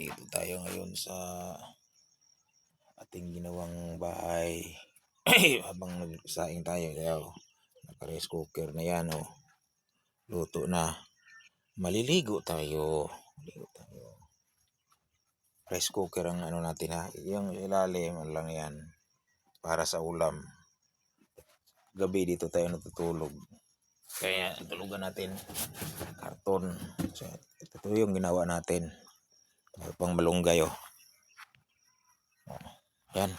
Dito tayo ngayon sa ating ginawang bahay. Habang nagsaing tayo, kaya naka-rice cooker na yan. Luto na. Maliligo tayo. Rice cooker ang ano natin ha. Yung ilalim lang yan. Para sa ulam. Gabi dito tayo natutulog. Kaya tulugan natin karton. So, ito yung ginawa natin. Pang malunggay Yan.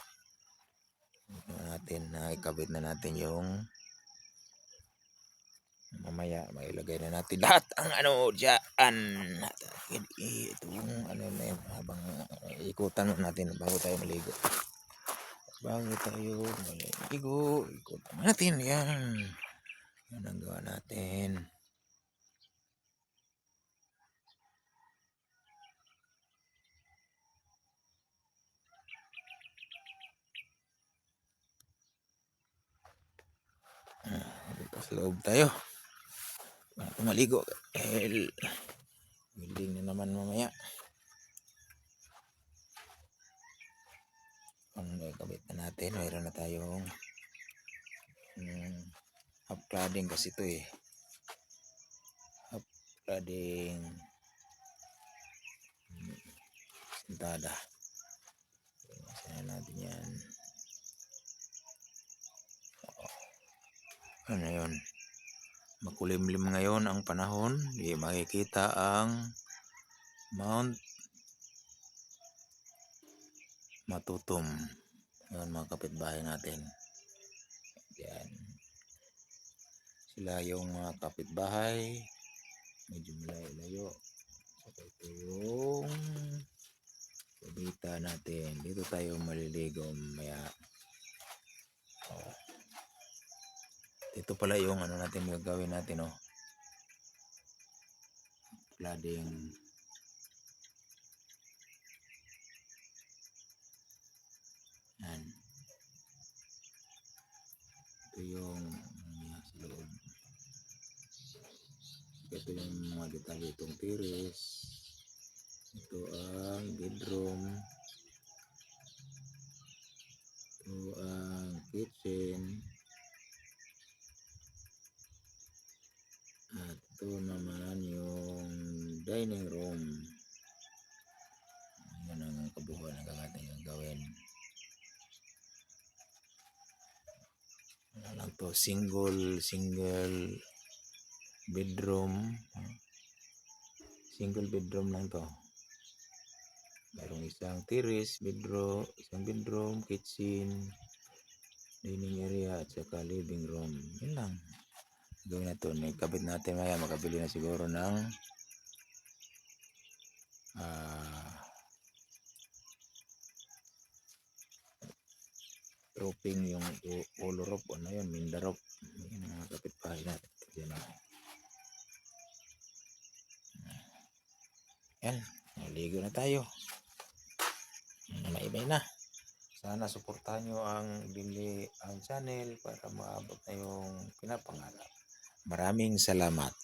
Ikabit na natin yung mamaya mailagay na natin lahat ang ano dyan. Itong ano na yun habang ikutan natin bago tayo maligo. Ikutan natin yan. Yan ang gawa natin. Sa loob tayo. Maligo. Building na naman mamaya. Ang ikabit na natin. Mayroon na tayong half cladding kasi ito half cladding sintada. Saan natin yan. Ano yun? Makulimlim ngayon ang panahon. Di makikita ang Mount Matutum. Yan mga kapitbahay natin. Yan. Sila yung mga kapitbahay. Medyo malayo-layo. So, ito yung kabita natin. Dito tayo maliligo maya. Ito pala yung ano natin gagawin natin cladding. Yan. Ito yung sa loob. Ito yung mga detalye itong tiris. Ito ang bedroom. Ito ang kitchen. At ito naman yung dining room. Yan ang kabuuan ng ating gagawin. Ano lang to, single bedroom. Single bedroom lang to. Mayroong isang terrace bedroom, isang bedroom, kitchen, dining area at saka living room. Yan lang. Gawin na ito. Ikabit natin maya. Makabili na siguro ng roping yung ulo rope. Ano yun? Minda rope. Yan ang mga kapitbahay natin. Yan. Naligo na tayo. Maibay na. Sana suportahan nyo ang channel para maabot na yung pinapangarap. Maraming salamat.